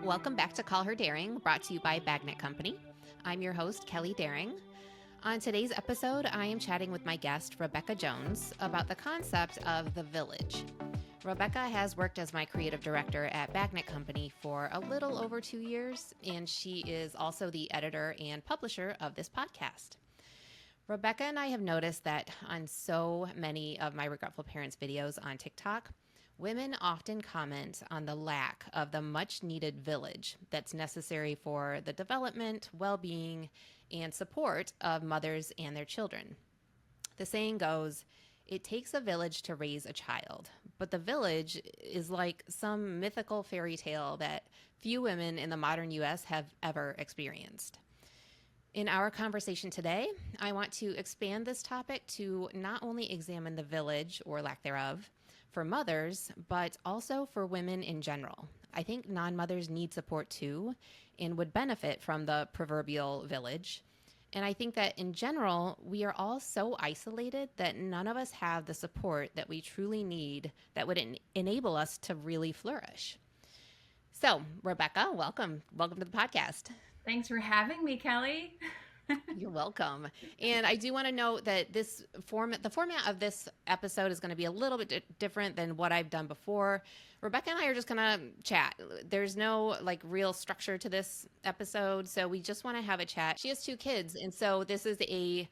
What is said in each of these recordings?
Welcome back to Her Daring, brought to you by Bagnet Company. I'm your host, Kelley Daring. On today's episode, I am chatting with my guest, Rebecca Jones, about the concept of the village. Rebecca has worked as my creative director at Bagnet Company for a little over 2 years, and she is also the editor and publisher of this podcast. Rebecca and I have noticed that on so many of my Regretful Parents videos on TikTok, women often comment on the lack of the much-needed village that's necessary for the development, well-being, and support of mothers and their children. The saying goes, it takes a village to raise a child, but the village is like some mythical fairy tale that few women in the modern U.S. have ever experienced. In our conversation today, I want to expand this topic to not only examine the village, or lack thereof, for mothers, but also for women in general. I think non-mothers need support too, and would benefit from the proverbial village. And I think that in general, we are all so isolated that none of us have the support that we truly need that would enable us to really flourish. So, Rebecca, welcome. Welcome to the podcast. Thanks for having me, Kelley. You're welcome. And I do want to note that the format of this episode is going to be a little bit different than what I've done before. Rebecca and I are just going to chat. There's no real structure to this episode, so we just want to have a chat. She has 2 kids, and so this is a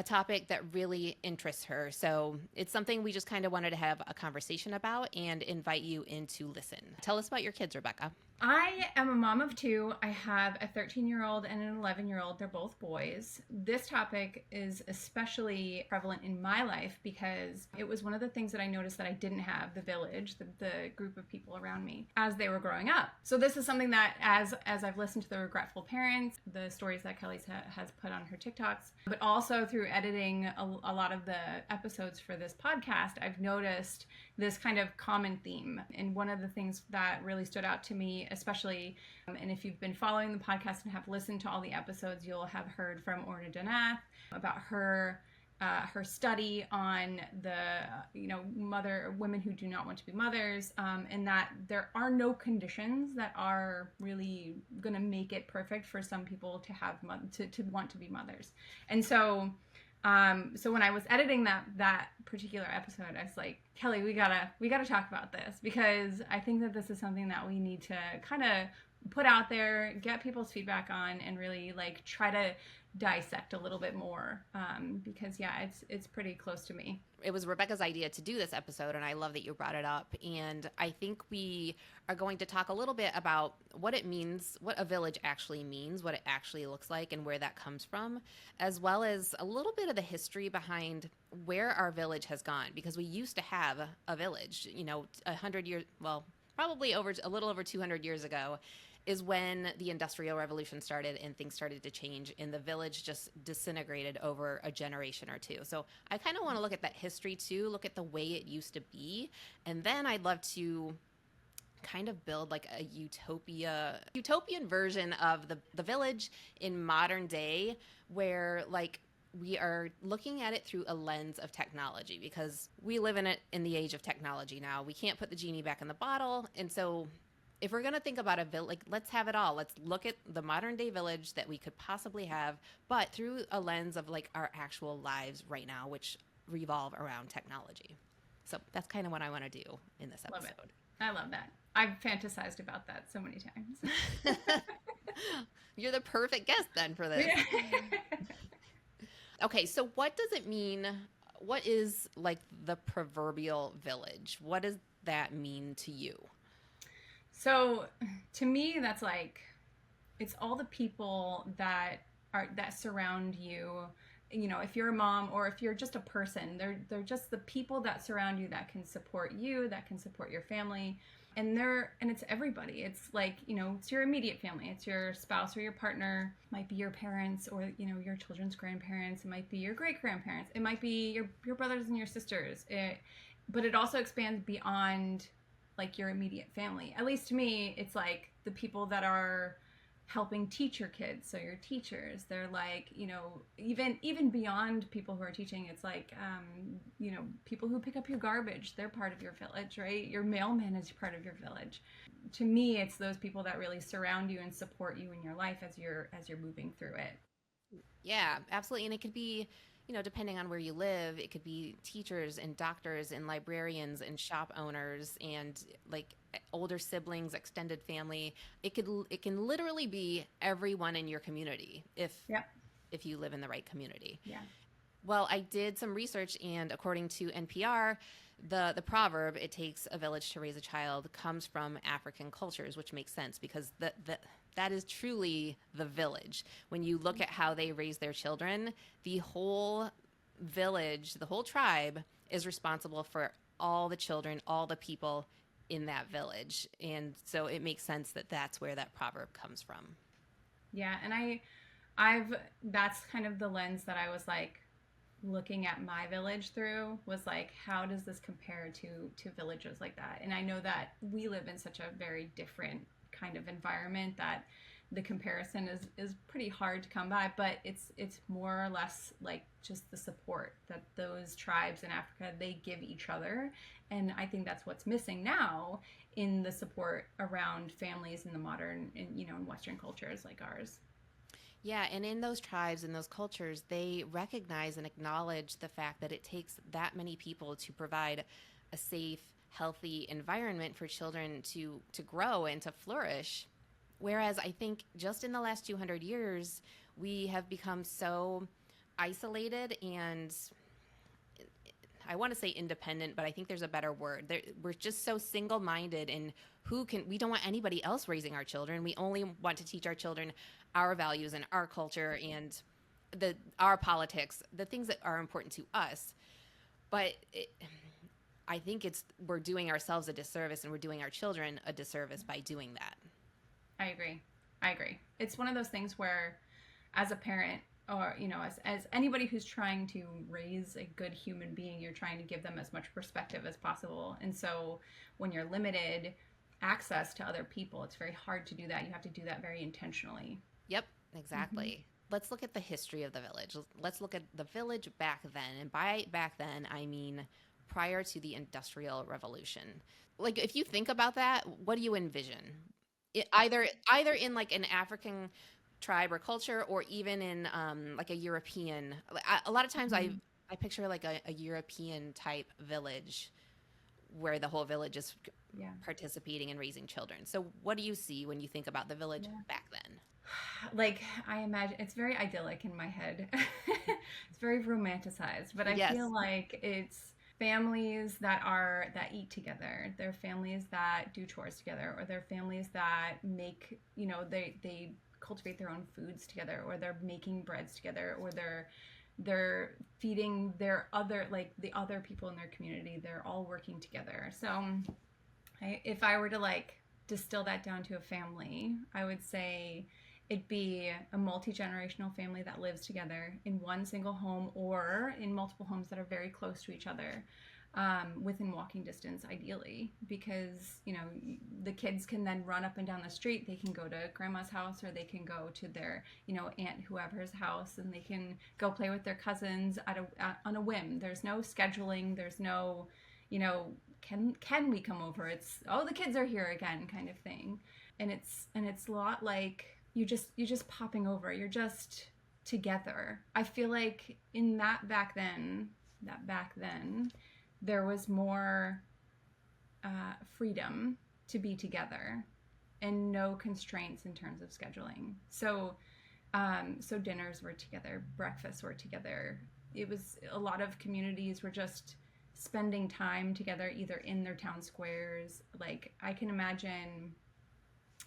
topic that really interests her. So it's something we just kind of wanted to have a conversation about and invite you in to listen. Tell us about your kids, Rebecca. I am a mom of 2. I have a 13-year-old and an 11-year-old. They're both boys. This topic is especially prevalent in my life because it was one of the things that I noticed that I didn't have, the village, the group of people around me as they were growing up. So this is something that as I've listened to the Regretful Parents, the stories that Kelley has put on her TikToks, but also through editing a lot of the episodes for this podcast, I've noticed this kind of common theme. And one of the things that really stood out to me, especially, and if you've been following the podcast and have listened to all the episodes, you'll have heard from Orna Donath about her study on the women who do not want to be mothers, and that there are no conditions that are really going to make it perfect for some people to have to want to be mothers. And so when I was editing that particular episode, I was like, Kelley, we gotta talk about this, because I think that this is something that we need to kind of put out there, get people's feedback on, and really try to dissect a little bit more, because it's pretty close to me. It was Rebecca's idea to do this episode, and I love that you brought it up. And I think we are going to talk a little bit about what it means, what a village actually means, what it actually looks like, and where that comes from, as well as a little bit of the history behind where our village has gone, because we used to have a village, 100 years, well, probably a little over 200 years ago, is when the Industrial Revolution started and things started to change, and the village just disintegrated over a generation or 2. So I kind of want to look at that history too, look at the way it used to be, and then I'd love to kind of build a utopian version of the village in modern day, where we are looking at it through a lens of technology, because we live in the age of technology now. We can't put the genie back in the bottle, and so if we're going to think about a village, let's have it all. Let's look at the modern day village that we could possibly have, but through a lens of our actual lives right now, which revolve around technology. So that's kind of what I want to do in this episode. Love it. I love that. I've fantasized about that so many times. You're the perfect guest then for this. Okay, so what does it mean? What is the proverbial village? What does that mean to you? So to me, that's it's all the people that surround you. If you're a mom or if you're just a person, they're just the people that surround you, that can support you, that can support your family. And it's everybody. It's it's your immediate family. It's your spouse or your partner. It might be your parents, or your children's grandparents. It might be your great grandparents. It might be your brothers and your sisters. But it also expands beyond your immediate family. At least to me, it's the people that are helping teach your kids. So your teachers, they're like, even beyond people who are teaching, it's like, people who pick up your garbage, they're part of your village, right? Your mailman is part of your village. To me, it's those people that really surround you and support you in your life as you're moving through it. Yeah, absolutely. And it could be, depending on where you live, it could be teachers and doctors and librarians and shop owners and like older siblings, extended family. It can literally be everyone in your community Yep. if you live in the right community. Yeah. Well, I did some research, and according to NPR, the proverb "it takes a village to raise a child" comes from African cultures, which makes sense because that is truly the village. When you look at how they raise their children, the whole village, the whole tribe, is responsible for all the children, all the people in that village, and so it makes sense that that's where that proverb comes from. Yeah, and I've that's kind of the lens that I was like looking at my village through, was like, how does this compare to villages like that? And I know that we live in such a very different kind of environment that the comparison is pretty hard to come by, but it's more or less like just the support that those tribes in Africa, they give each other. And I think that's what's missing now in the support around families in the modern, in Western cultures like ours. Yeah, and in those tribes and those cultures, they recognize and acknowledge the fact that it takes that many people to provide a safe, healthy environment for children to grow and to flourish. Whereas I think just in the last 200 years, we have become so isolated and I want to say independent, but I think there's a better word. We're just so single-minded in we don't want anybody else raising our children. We only want to teach our children our values and our culture and our politics, the things that are important to us. But I think we're doing ourselves a disservice and we're doing our children a disservice by doing that. I agree. It's one of those things where, as a parent, or as anybody who's trying to raise a good human being, you're trying to give them as much perspective as possible. And so when you're limited access to other people, it's very hard to do that. You have to do that very intentionally. Yep, exactly. Let's look at the history of the village. Let's look at the village back then. And by back then, I mean prior to the Industrial Revolution. Like, if you think about that, what do you envision? Either in like an African tribe or culture, or even in like a European. A lot of times I picture like a European type village where the whole village is participating in raising children. So what do you see when you think about the village back then? Like, I imagine it's very idyllic in my head. It's very romanticized, but I feel like it's families that eat together. They're families that do chores together, or they're families that make, they cultivate their own foods together, or they're making breads together, or they're feeding the other people in their community. They're all working together. So if I were to like distill that down to a family, I would say it'd be a multi-generational family that lives together in one single home, or in multiple homes that are very close to each other, within walking distance, ideally, because the kids can then run up and down the street. They can go to grandma's house, or they can go to their aunt whoever's house, and they can go play with their cousins on a whim. There's no scheduling. There's no can we come over? It's, oh, the kids are here again, kind of thing. And it's a lot like you're just popping over. You're just together. I feel like in that back then, there was more freedom to be together and no constraints in terms of scheduling. So dinners were together, breakfasts were together. It was, a lot of communities were just spending time together, either in their town squares. Like, I can imagine,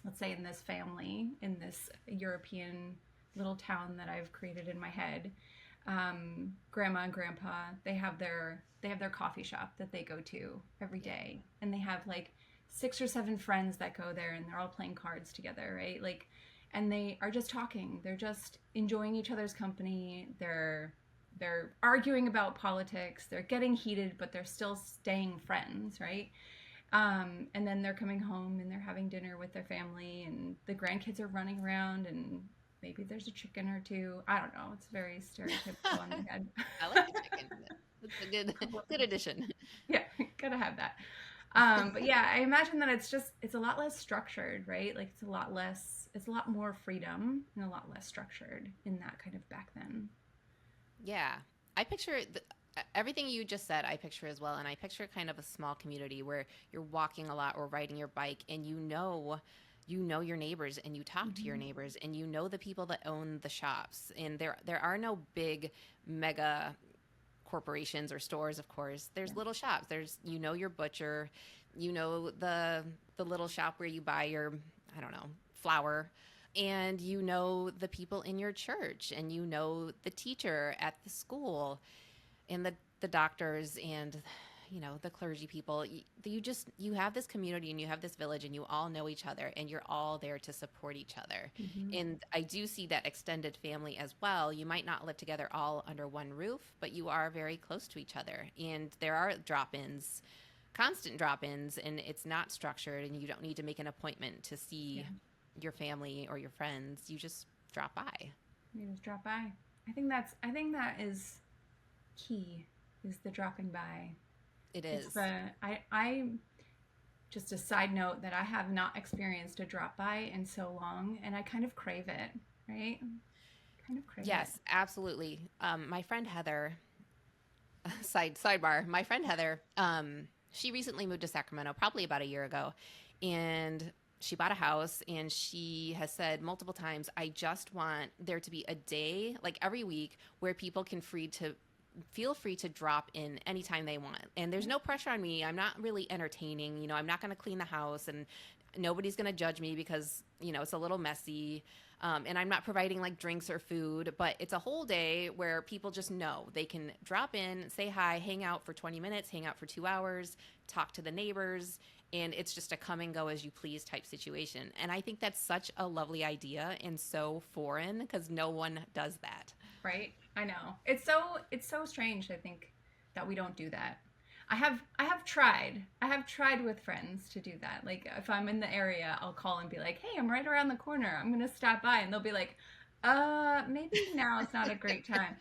let's say in this family, in this European little town that I've created in my head, grandma and grandpa, they have their coffee shop that they go to every day, and they have like 6 or 7 friends that go there, and they're all playing cards together, right? Like, and they are just talking. They're just enjoying each other's company. They're arguing about politics. They're getting heated, but they're still staying friends, right? And then they're coming home and they're having dinner with with their family, and the grandkids are running around, and maybe there's a chicken or two. I don't know. It's very stereotypical on my head. I like the chicken. That's a good addition. Yeah, gotta have that. But yeah, I imagine that it's a lot less structured, right? Like it's a lot more freedom and a lot less structured in that kind of back then. Yeah. I picture everything you just said, I picture as well. And I picture kind of a small community where you're walking a lot or riding your bike, and you know your neighbors, and you talk to your neighbors, and you know the people that own the shops. And there are no big mega corporations or stores, of course. There's little shops. There's, you know, your butcher, you know, the little shop where you buy your, I don't know, flour, and you know the people in your church, and you know the teacher at the school, and the doctors, and you know the clergy people. You have this community, and you have this village, and you all know each other, and you're all there to support each other. And I do see that extended family as well. You might not live together all under one roof, but you are very close to each other, and there are drop-ins, constant drop-ins, and it's not structured, and you don't need to make an appointment to see your family or your friends. You just drop by. You just drop by. I think that is key, is the dropping by. It is. I just a side note that I have not experienced a drop by in so long, and I kind of crave it, right? Kind of crave it. Yes, absolutely. My friend Heather, sidebar, my friend Heather, she recently moved to Sacramento, probably about a year ago, and she bought a house, and she has said multiple times, I just want there to be a day, like every week, where people can feel free to drop in anytime they want. And there's no pressure on me. I'm not really entertaining. You know, I'm not going to clean the house, and nobody's going to judge me because, you know, it's a little messy. And I'm not providing like drinks or food, but it's a whole day where people just know they can drop in, say hi, hang out for 20 minutes, hang out for 2 hours, talk to the neighbors. And it's just a come and go as you please type situation. And I think that's such a lovely idea and so foreign, because no one does that. Right? I know. It's so strange, I think, that we don't do that. I have tried with friends to do that. Like if I'm in the area, I'll call and be like, "Hey, I'm right around the corner. I'm going to stop by." And they'll be like, maybe now is not a great time."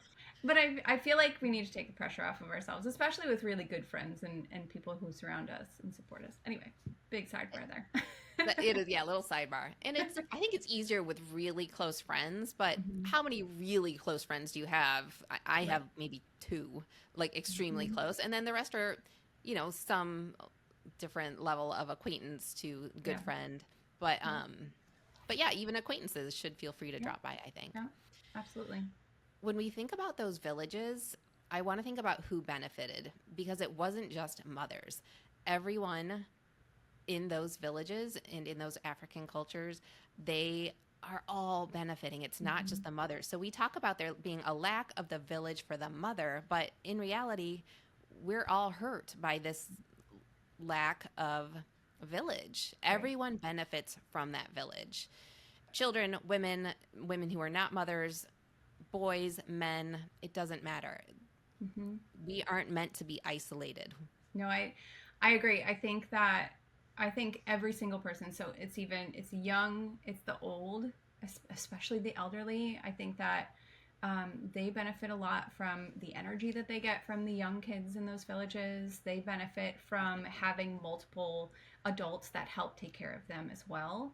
But I feel like we need to take the pressure off of ourselves, especially with really good friends and people who surround us and support us. Anyway, big sidebar there. It is, yeah, little sidebar. And I think it's easier with really close friends, but how many really close friends do you have? I have maybe 2, like extremely close. And then the rest are, you know, some different level of acquaintance to good friend. But yeah, even acquaintances should feel free to drop by, I think. Yeah, absolutely. When we think about those villages, I want to think about who benefited, because it wasn't just mothers. Everyone in those villages and in those African cultures, they are all benefiting. It's not just the mothers. So we talk about there being a lack of the village for the mother, but in reality, we're all hurt by this lack of village. Right. Everyone benefits from that village. Children, women who are not mothers, boys, men, it doesn't matter. We aren't meant to be isolated. No, I agree. I think every single person, so it's young, it's the old, especially the elderly. I think that they benefit a lot from the energy that they get from the young kids in those villages. They benefit from having multiple adults that help take care of them as well.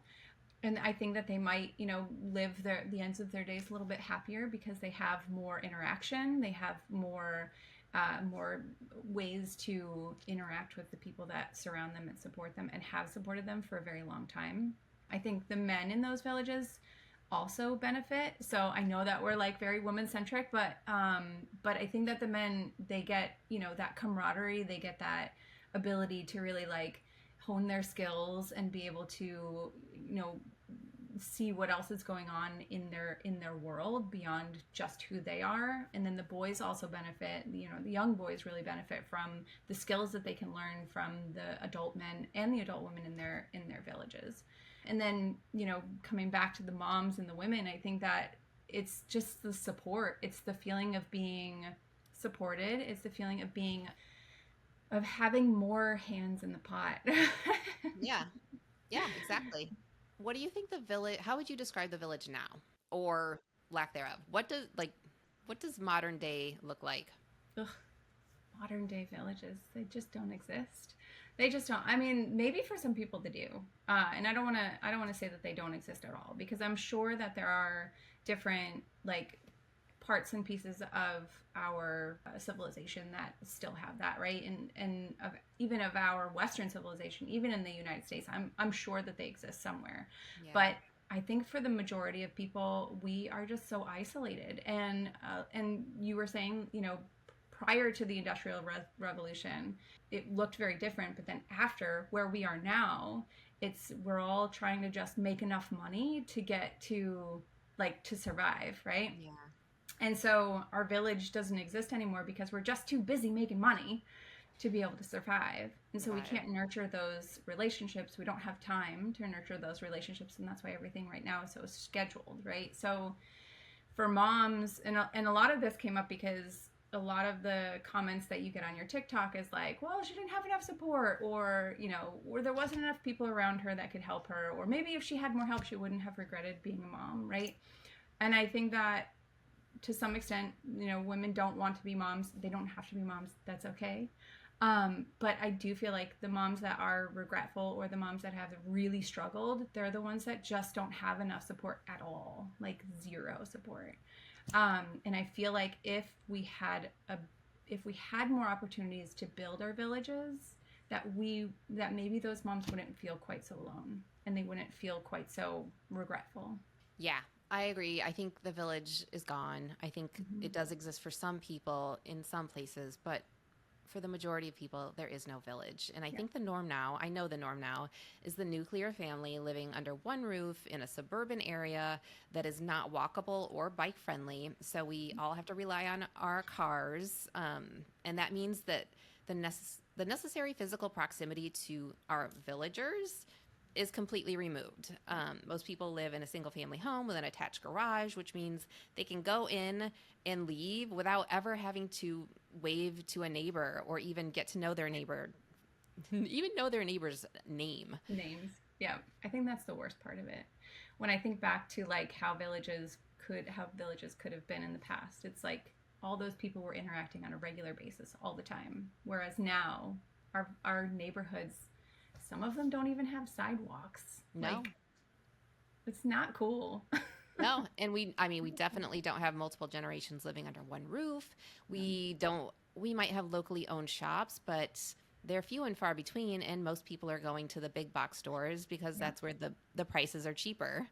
And I think that they might, you know, live the ends of their days a little bit happier because they have more interaction. They have more ways to interact with the people that surround them and support them and have supported them for a very long time. I think the men in those villages also benefit. So I know that we're like very woman-centric, but I think that the men, they get, you know, that camaraderie, they get that ability to really like hone their skills and be able to, you know, see what else is going on in their world beyond just who they are. And then the boys also benefit, you know, the young boys really benefit from the skills that they can learn from the adult men and the adult women in their villages. And then, you know, coming back to the moms and the women, I think that it's just the support. It's the feeling of being supported. It's the feeling of having more hands in the pot. Yeah, exactly. What do you think the village, how would you describe the village now or lack thereof? What does modern day look like? Ugh, modern day villages, they just don't exist. They just don't. I mean, maybe for some people they do. And I don't want to say that they don't exist at all, because I'm sure that there are different like parts and pieces of our civilization that still have that, right? And of even of our Western civilization, even in the United States, I'm sure that they exist somewhere. Yeah. But I think for the majority of people, we are just so isolated. And you were saying, prior to the Industrial Revolution, it looked very different. But then after, where we are now, we're all trying to just make enough money to get to to survive, right? Yeah. And so our village doesn't exist anymore because we're just too busy making money to be able to survive. And so we Right. can't nurture those relationships. We don't have time to nurture those relationships. And that's why everything right now is so scheduled, right? So for moms, and a lot of this came up because a lot of the comments that you get on your TikTok is like, well, she didn't have enough support, or, or there wasn't enough people around her that could help her, or maybe if she had more help, she wouldn't have regretted being a mom, right? And I think that to some extent, women don't want to be moms. They don't have to be moms. That's okay. But I do feel like the moms that are regretful, or the moms that have really struggled, they're the ones that just don't have enough support at all, like zero support. And I feel like if we had more opportunities to build our villages, that maybe those moms wouldn't feel quite so alone, and they wouldn't feel quite so regretful. Yeah, I agree. I think the village is gone. I think Mm-hmm. it does exist for some people in some places, but for the majority of people, there is no village. And I Yeah. think I know the norm now, is the nuclear family living under one roof in a suburban area that is not walkable or bike friendly. So we all have to rely on our cars. And that means that the necessary physical proximity to our villagers is completely removed. Most people live in a single family home with an attached garage, which means they can go in and leave without ever having to wave to a neighbor or even get to know their neighbor, even know their neighbor's name. Names. Yeah, I think that's the worst part of it. When I think back to like how villages could have been in the past, it's like all those people were interacting on a regular basis all the time. Whereas now, our neighborhoods, some of them don't even have sidewalks. No, Like, it's not cool. no. And we definitely don't have multiple generations living under one roof. We might have locally owned shops, but they're few and far between. And most people are going to the big box stores because Yeah. that's where the prices are cheaper.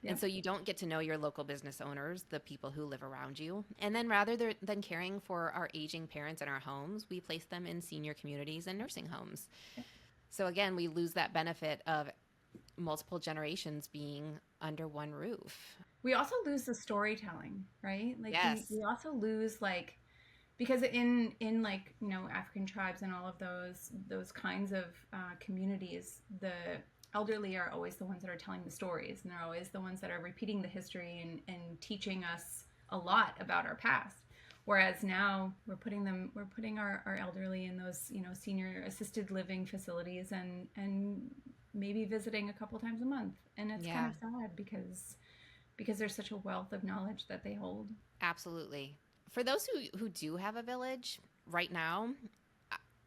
Yeah. And so you don't get to know your local business owners, the people who live around you. And then rather than caring for our aging parents in our homes, we place them in senior communities and nursing homes. Yeah. So again, we lose that benefit of multiple generations being under one roof. We also lose the storytelling, right? Like Yes. we also lose like, because in like African tribes and all of those kinds of communities, the elderly are always the ones that are telling the stories, and they're always the ones that are repeating the history and teaching us a lot about our past. Whereas now we're putting our elderly in those senior assisted living facilities, and maybe visiting a couple times a month, and it's kind Yeah, of sad because there's such a wealth of knowledge that they hold. absolutely. For those who do have a village right now,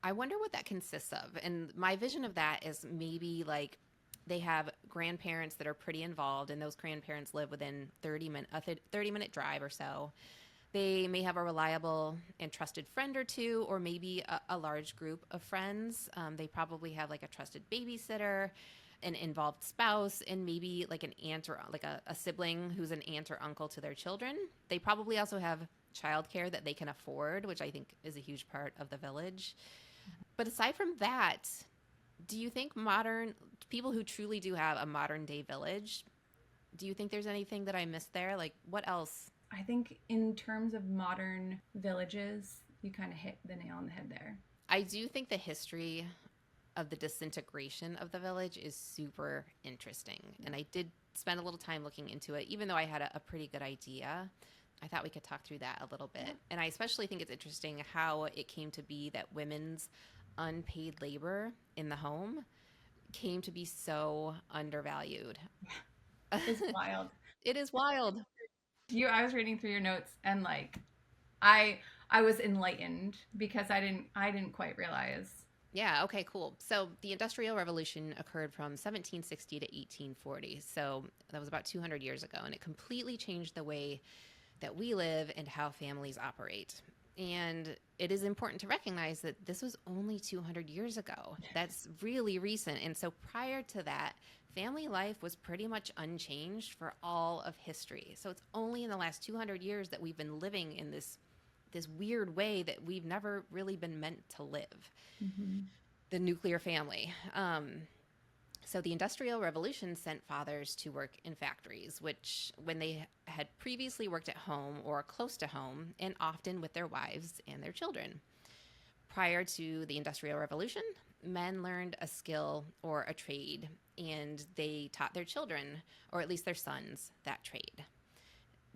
I wonder what that consists of. And my vision of that is maybe like they have grandparents that are pretty involved, and those grandparents live within 30-minute drive or so. They may have a reliable and trusted friend or two, or maybe a large group of friends. They probably have like a trusted babysitter, an involved spouse, and maybe like an aunt or like a sibling who's an aunt or uncle to their children. They probably also have childcare that they can afford, which I think is a huge part of the village. But aside from that, do you think modern people who truly do have a modern day village, do you think there's anything that I missed there? Like, what else? I think in terms of modern villages, you kind of hit the nail on the head there. I do think the history of the disintegration of the village is super interesting. And I did spend a little time looking into it, even though I had a pretty good idea. I thought we could talk through that a little bit. Yeah. And I especially think it's interesting how it came to be that women's unpaid labor in the home came to be so undervalued. It's wild. It is wild. I was reading through your notes and like I I was enlightened because I didn't quite realize. Yeah, okay, cool. So the Industrial Revolution occurred from 1760 to 1840. So that was about 200 years ago, and it completely changed the way that we live and how families operate. And it is important to recognize that this was only 200 years ago. That's really recent. And so prior to that, family life was pretty much unchanged for all of history. So it's only in the last 200 years that we've been living in this weird way that we've never really been meant to live. Mm-hmm. The nuclear family. So the Industrial Revolution sent fathers to work in factories, which when they had previously worked at home or close to home, and often with their wives and their children. Prior to the Industrial Revolution, men learned a skill or a trade, and they taught their children, or at least their sons, that trade.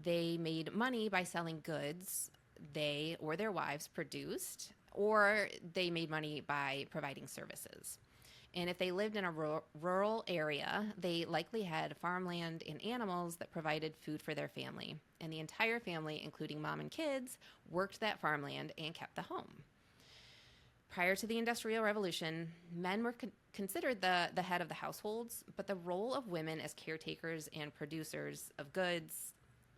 They made money by selling goods they or their wives produced, or they made money by providing services. And if they lived in a rural area, they likely had farmland and animals that provided food for their family. And the entire family, including mom and kids, worked that farmland and kept the home. Prior to the Industrial Revolution, men were considered the head of the households, but the role of women as caretakers and producers of goods,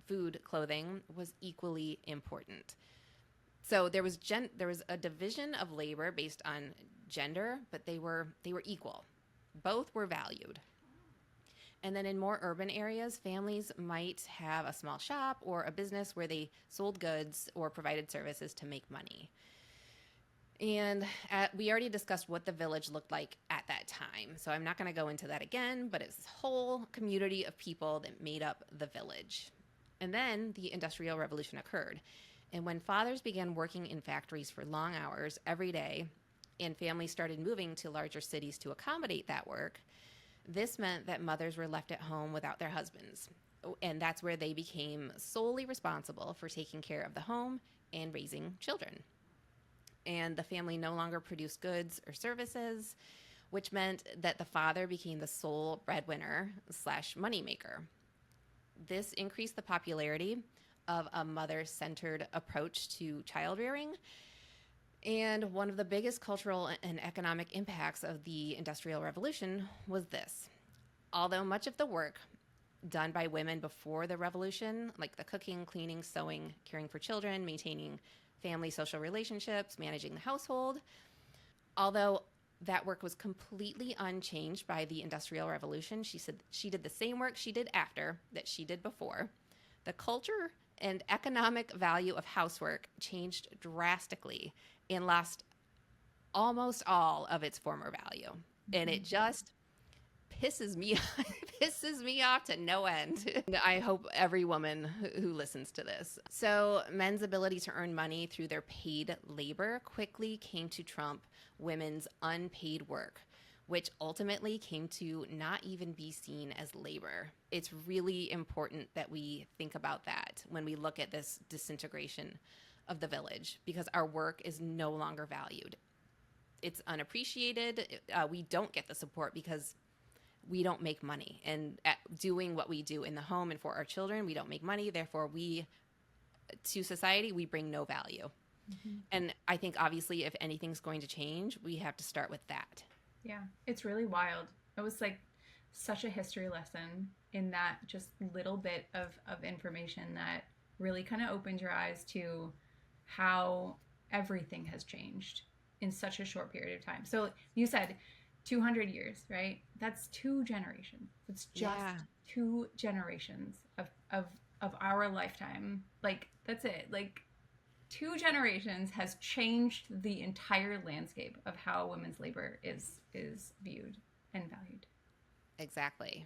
food, clothing was equally important. So there was a division of labor based on gender, but they were equal. Both were valued. And then in more urban areas, families might have a small shop or a business where they sold goods or provided services to make money. And we already discussed what the village looked like at that time, so I'm not going to go into that again, but it's this whole community of people that made up the village. And then the Industrial Revolution occurred. And when fathers began working in factories for long hours every day, and families started moving to larger cities to accommodate that work, this meant that mothers were left at home without their husbands. And that's where they became solely responsible for taking care of the home and raising children. And the family no longer produced goods or services, which meant that the father became the sole breadwinner / moneymaker. This increased the popularity of a mother-centered approach to child rearing. And one of the biggest cultural and economic impacts of the Industrial Revolution was this. Although much of the work done by women before the revolution, like the cooking, cleaning, sewing, caring for children, maintaining family social relationships, managing the household, although that work was completely unchanged by the Industrial Revolution, she said she did the same work she did after that she did before. The culture and economic value of housework changed drastically and lost almost all of its former value. And it just pisses me off to no end. I hope every woman who listens to this. So men's ability to earn money through their paid labor quickly came to trump women's unpaid work, which ultimately came to not even be seen as labor. It's really important that we think about that when we look at this disintegration of the village, because our work is no longer valued. It's unappreciated. We don't get the support because we don't make money. And at doing what we do in the home and for our children, we don't make money. Therefore, to society, we bring no value. Mm-hmm. And I think obviously if anything's going to change, we have to start with that. Yeah, it's really wild. It was like such a history lesson in that just little bit of information that really kind of opened your eyes to how everything has changed in such a short period of time. So you said 200 years, right? That's 2 generations. It's just 2 generations of our lifetime. Like, that's it. Like, 2 generations has changed the entire landscape of how women's labor is viewed and valued. Exactly.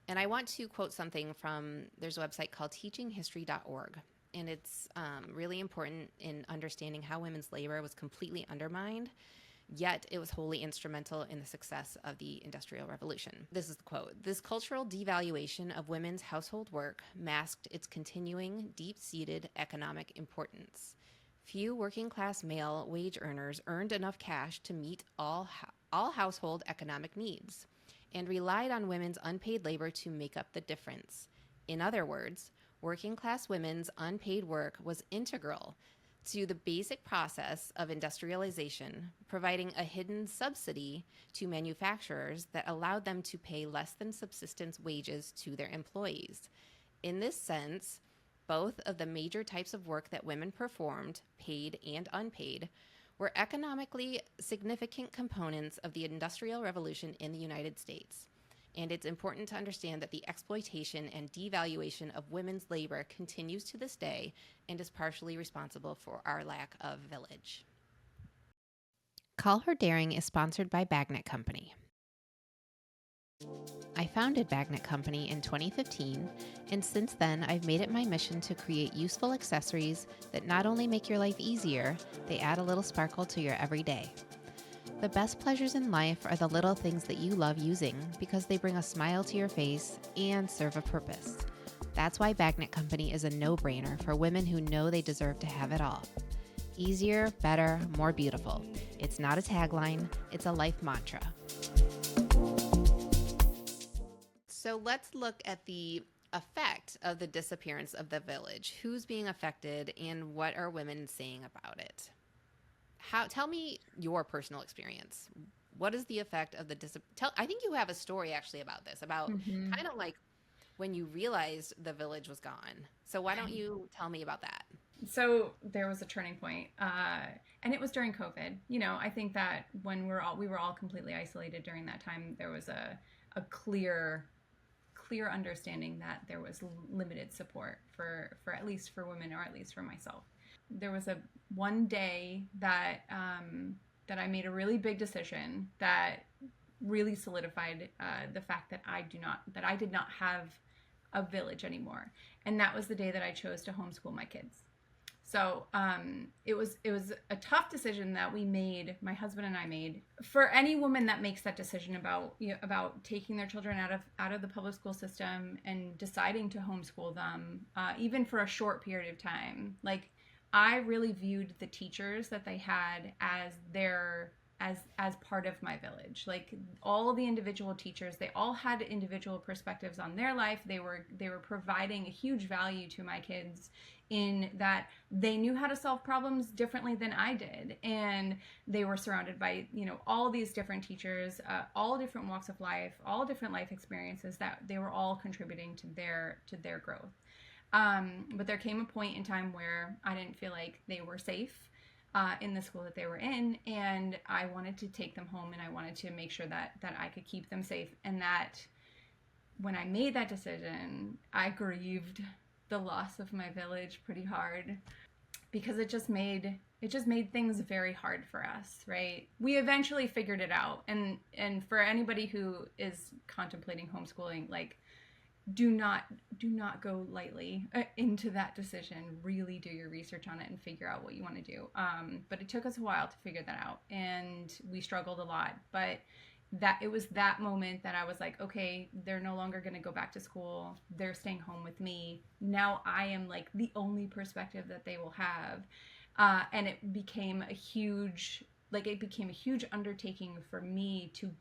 And I want to quote something from, there's a website called teachinghistory.org. And it's really important in understanding how women's labor was completely undermined, yet it was wholly instrumental in the success of the Industrial Revolution. This is the quote. "This cultural devaluation of women's household work masked its continuing, deep-seated economic importance. Few working-class male wage earners earned enough cash to meet all household economic needs. and relied on women's unpaid labor to make up the difference. In other words, working class women's unpaid work was integral to the basic process of industrialization, providing a hidden subsidy to manufacturers that allowed them to pay less than subsistence wages to their employees. In this sense, both of the major types of work that women performed, paid and unpaid, were economically significant components of the Industrial Revolution in the United States. And it's important to understand that the exploitation and devaluation of women's labor continues to this day and is partially responsible for our lack of village. Call Her Daring is sponsored by Bagnet Company. I founded Bagnet Company in 2015, and since then I've made it my mission to create useful accessories that not only make your life easier, they add a little sparkle to your everyday. The best pleasures in life are the little things that you love using because they bring a smile to your face and serve a purpose. That's why Bagnet Company is a no-brainer for women who know they deserve to have it all. Easier, better, more beautiful. It's not a tagline, it's a life mantra. So let's look at the effect of the disappearance of the village. Who's being affected and what are women saying about it? Tell me your personal experience. What is the effect of the I think you have a story actually about this, about kind of like when you realized the village was gone. So why don't you tell me about that? So there was a turning point, and it was during COVID. You know, I think that when we were all completely isolated during that time, there was a clear understanding that there was limited support for at least for women, or at least for myself. There was one day that I made a really big decision that really solidified the fact that I did not have a village anymore, and that was the day that I chose to homeschool my kids. So it was a tough decision that my husband and I made. For any woman that makes that decision about taking their children out of the public school system and deciding to homeschool them, even for a short period of time, like, I really viewed the teachers that they had as part of my village. Like, all of the individual teachers, they all had individual perspectives on their life. They were providing a huge value to my kids in that they knew how to solve problems differently than I did, and they were surrounded by all these different teachers, all different walks of life, all different life experiences that they were all contributing to their growth. But there came a point in time where I didn't feel like they were safe in the school that they were in, and I wanted to take them home, and I wanted to make sure that I could keep them safe. And that when I made that decision, I grieved the loss of my village pretty hard, because it just made things very hard for us, right? We eventually figured it out, and for anybody who is contemplating homeschooling, like, do not go lightly into that decision. Really do your research on it and figure out what you want to do. But it took us a while to figure that out, and we struggled a lot. But it was that moment that I was like, okay, they're no longer going to go back to school. They're staying home with me. Now I am like the only perspective that they will have. And it became a huge undertaking for me to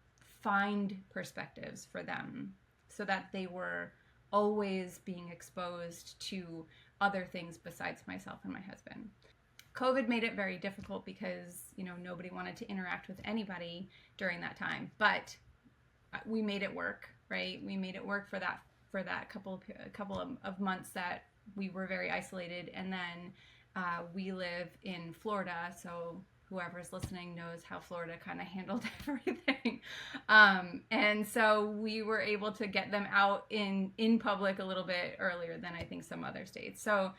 find perspectives for them, so that they were always being exposed to other things besides myself and my husband. COVID made it very difficult because, nobody wanted to interact with anybody during that time, but we made it work, right? We made it work for that couple of months that we were very isolated. And then we live in Florida, so whoever's listening knows how Florida kind of handled everything. And so we were able to get them out in public a little bit earlier than I think some other states. So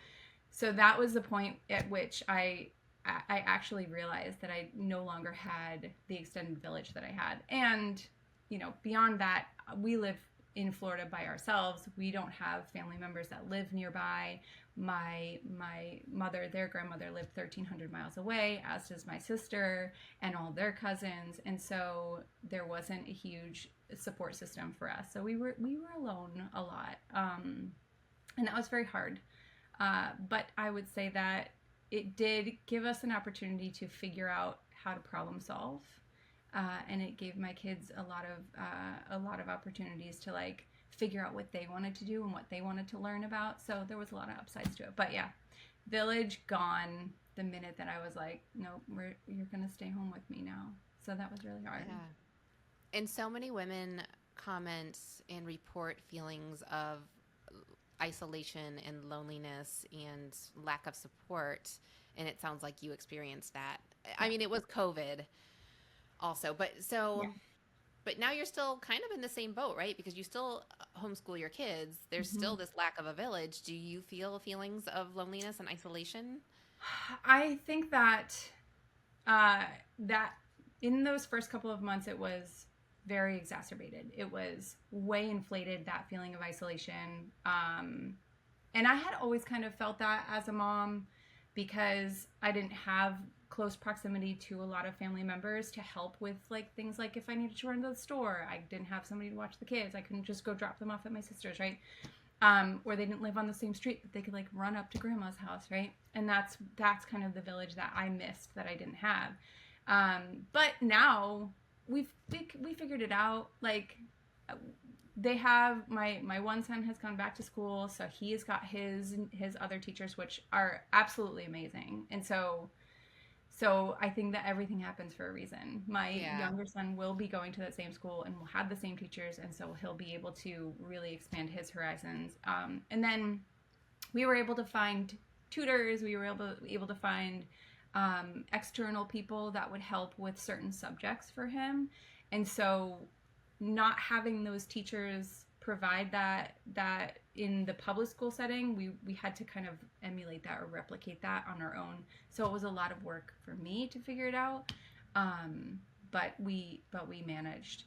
that was the point at which I actually realized that I no longer had the extended village that I had. And, beyond that, we live in Florida by ourselves. We don't have family members that live nearby. My mother, their grandmother, lived 1,300 miles away, as does my sister and all their cousins. And so there wasn't a huge support system for us. So we were alone a lot. And that was very hard. But I would say that it did give us an opportunity to figure out how to problem solve. And it gave my kids a lot of opportunities to like figure out what they wanted to do and what they wanted to learn about. So there was a lot of upsides to it. But yeah, village gone the minute that I was like, nope, you're gonna stay home with me now. So that was really hard. Yeah. And so many women comment and report feelings of isolation and loneliness and lack of support. And it sounds like you experienced that. Yeah. I mean, it was COVID also, but so, Yeah. but now you're still kind of in the same boat, right? Because you still homeschool your kids. There's Mm-hmm. still this lack of a village. Do you feel feelings of loneliness and isolation? I think that uh, that in those first couple of months, it was very exacerbated. It was way inflated, that feeling of isolation. And I had always kind of felt that as a mom because I didn't have close proximity to a lot of family members to help with like things like if I needed to run to the store, I didn't have somebody to watch the kids. I couldn't just go drop them off at my sister's, right? Or they didn't live on the same street that they could like run up to grandma's house, right? And that's kind of the village that I missed that I didn't have. But now we figured it out. Like they have my one son has gone back to school, so he's got his other teachers, which are absolutely amazing. And so I think that everything happens for a reason. My younger son will be going to that same school and will have the same teachers, and so he'll be able to really expand his horizons. And then we were able to find tutors. We were able to find external people that would help with certain subjects for him. And so not having those teachers provide that in the public school setting, we had to kind of emulate that or replicate that on our own. So it was a lot of work for me to figure it out, but we managed,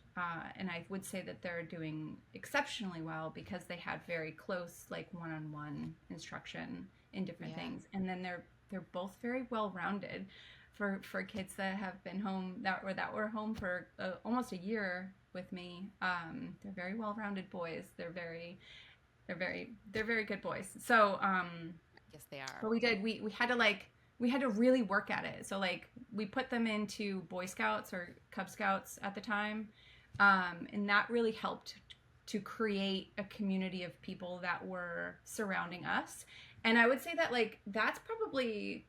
and I would say that they're doing exceptionally well because they had very close like one-on-one instruction in different things, and then they're both very well-rounded for kids that have been home that were home for almost a year with me. They're very well-rounded boys. They're very good boys. So Yes, they are. but we had to really work at it. So like we put them into Boy Scouts or Cub Scouts at the time, and that really helped to create a community of people that were surrounding us. And I would say that like that's probably,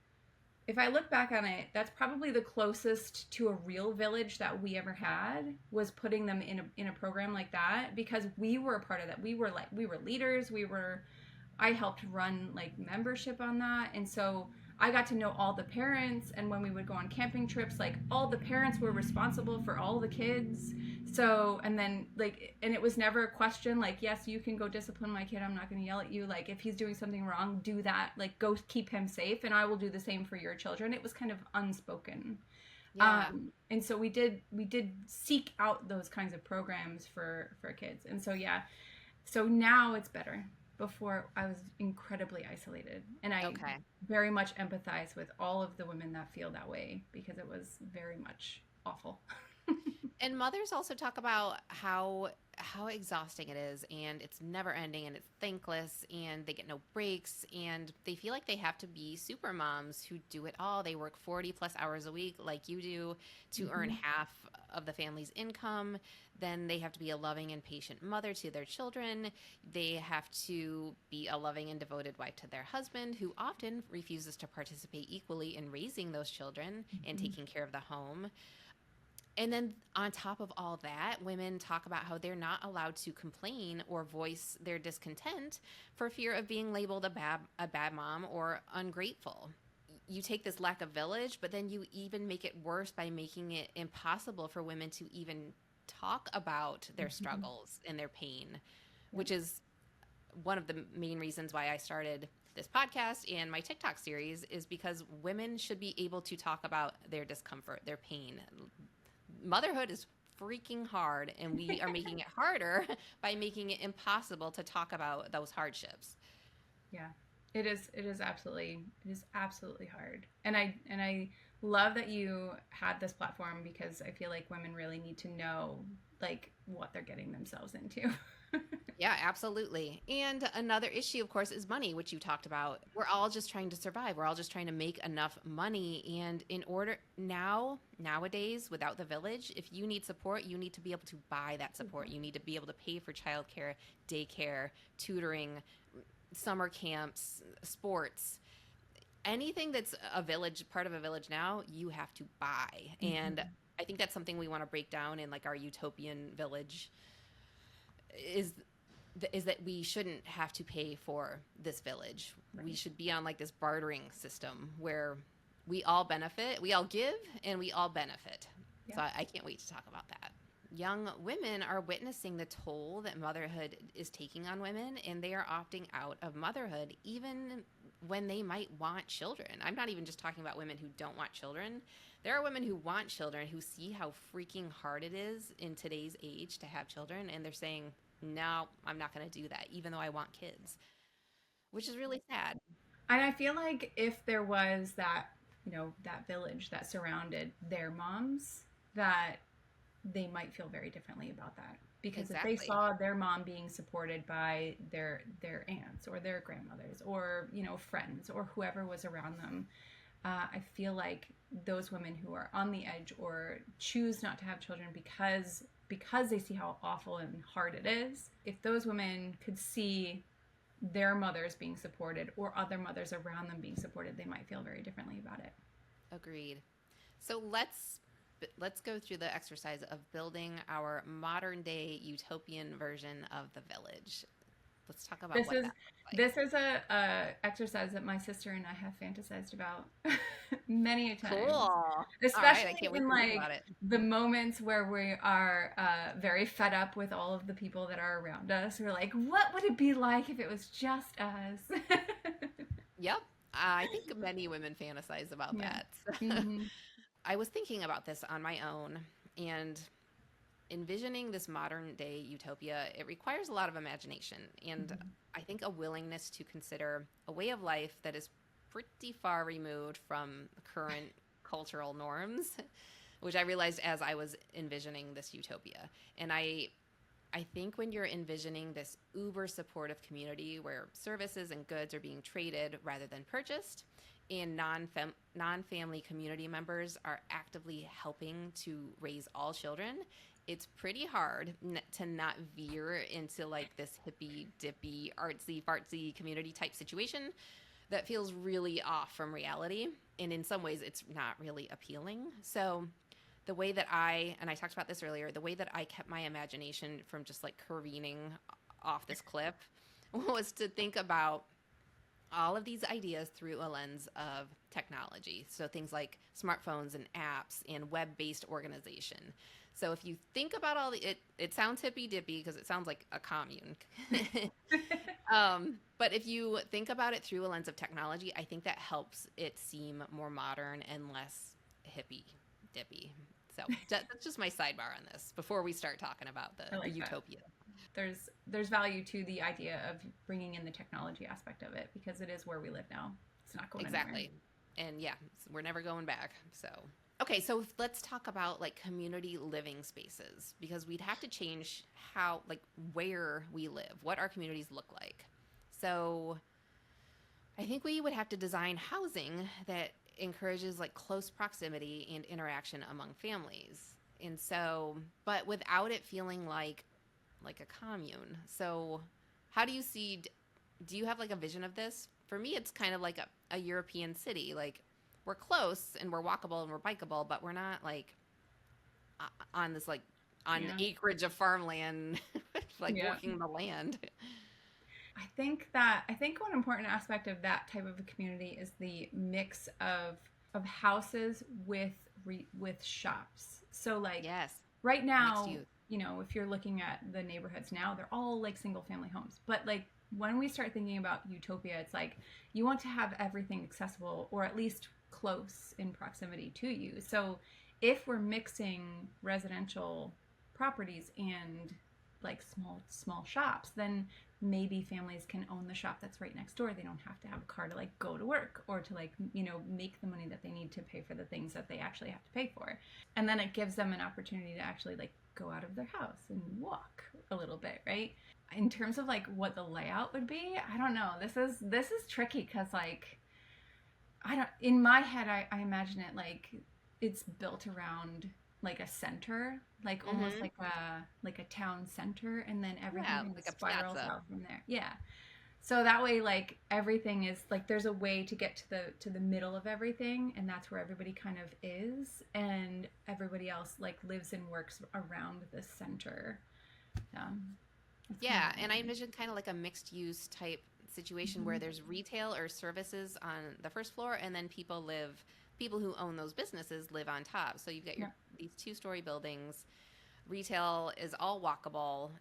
if I look back on it, that's probably the closest to a real village that we ever had, was putting them in a program like that, because we were a part of that. We were leaders. I helped run like membership on that. And so I got to know all the parents, and when we would go on camping trips, like all the parents were responsible for all the kids. So, and then like, and it was never a question like, yes, you can go discipline my kid, I'm not going to yell at you. Like if he's doing something wrong, do that, like go keep him safe, and I will do the same for your children. It was kind of unspoken. And so we did seek out those kinds of programs for kids. And so so now it's better. Before, I was incredibly isolated, and I very much empathize with all of the women that feel that way, because it was very much awful. And mothers also talk about how exhausting it is, and it's never ending, and it's thankless, and they get no breaks, and they feel like they have to be super moms who do it all. They work 40 plus hours a week like you do to earn half of the family's income. Then they have to be a loving and patient mother to their children. They have to be a loving and devoted wife to their husband, who often refuses to participate equally in raising those children and taking care of the home. And then on top of all that, women talk about how they're not allowed to complain or voice their discontent for fear of being labeled a bad mom or ungrateful. You take this lack of village, but then you even make it worse by making it impossible for women to even talk about their struggles and their pain, which is one of the main reasons why I started this podcast and my TikTok series, is because women should be able to talk about their discomfort, their pain. Motherhood is freaking hard, and we are making it harder by making it impossible to talk about those hardships. Yeah, it is absolutely hard. And I love that you had this platform, because I feel like women really need to know like what they're getting themselves into. Yeah, absolutely. And another issue, of course, is money, which you talked about. We're all just trying to survive. We're all just trying to make enough money. And in order nowadays, without the village, if you need support, you need to be able to buy that support. You need to be able to pay for childcare, daycare, tutoring, summer camps, sports. Anything that's a village, part of a village now, you have to buy. And Mhm. I think that's something we want to break down in like our utopian village is is that we shouldn't have to pay for this village. We Right. should be on like this bartering system where we all benefit, we all give, and we all benefit. Yeah. So I can't wait to talk about that. Young women are witnessing the toll that motherhood is taking on women, and they are opting out of motherhood even when they might want children. I'm not even just talking about women who don't want children. There are women who want children who see how freaking hard it is in today's age to have children, and they're saying, no, I'm not going to do that, even though I want kids, which is really sad. And I feel like if there was that, that village that surrounded their moms, that they might feel very differently about that. Because if they Exactly. saw their mom being supported by their aunts or their grandmothers or, friends or whoever was around them, I feel like those women who are on the edge or choose not to have children because they see how awful and hard it is, if those women could see their mothers being supported or other mothers around them being supported, they might feel very differently about it. Agreed. So let's go through the exercise of building our modern day utopian version of the village. Let's talk about This what is that looks like. this is a exercise that my sister and I have fantasized about many a Cool. times, All right, I especially can't wait in to hear like about it. the moments where we are very fed up with all of the people that are around us. We're like, what would it be like if it was just us? Yep. I think many women fantasize about Yeah. that. Hmm. I was thinking about this on my own, and envisioning this modern day utopia, it requires a lot of imagination and Hmm. I think a willingness to consider a way of life that is pretty far removed from current cultural norms, which I realized as I was envisioning this utopia. And I think when you're envisioning this uber supportive community where services and goods are being traded rather than purchased, and non-family community members are actively helping to raise all children, it's pretty hard to not veer into like this hippy dippy artsy fartsy community type situation that feels really off from reality, and in some ways it's not really appealing. So the way that and I talked about this earlier, the way that I kept my imagination from just like careening off this cliff was to think about all of these ideas through a lens of technology. So things like smartphones and apps and web-based organization. So if you think about it sounds hippy dippy because it sounds like a commune. But if you think about it through a lens of technology, I think that helps it seem more modern and less hippy dippy. So that's just my sidebar on this before we start talking about I the like that. utopia. There's value to the idea of bringing in the technology aspect of it because it is where we live now. It's not going anywhere. Exactly. And yeah, we're never going back. So, okay, so let's talk about like community living spaces because we'd have to change how, like, where we live, what our communities look like. So, I think we would have to design housing that encourages like close proximity and interaction among families. And so, but without it feeling like a commune. So, how do you see do you have like a vision of this? For me, it's kind of like a European city. Like we're close and we're walkable and we're bikeable, but we're not like on this like on Yeah. acreage of farmland, like Yeah. working the land. I think one important aspect of that type of a community is the mix of houses with shops. So like Yes, right mixed now, use. if you're looking at the neighborhoods now, they're all like single family homes. But like when we start thinking about utopia, it's like you want to have everything accessible or at least close in proximity to you. So if we're mixing residential properties and like small shops, then maybe families can own the shop that's right next door. They don't have to have a car to like go to work or to like make the money that they need to pay for the things that they actually have to pay for. And then it gives them an opportunity to actually like go out of their house and walk a little bit, right? in terms of like what the layout would be, I don't know. This is tricky because like I don't, in my head I imagine it like it's built around like a center, like almost Mm-hmm. like a town center, and then everything Yeah, kind of like a spirals piazza. out from there. Yeah. So that way like everything is like there's a way to get to the middle of everything, and that's where everybody kind of is, and everybody else like lives and works around this center. That's kind of Yeah, what and I I envision kind of like a mixed use type situation where think. there's retail or services on the first floor, and then people who own those businesses live on top. So you've got Yeah. these two-story buildings. Retail is all walkable,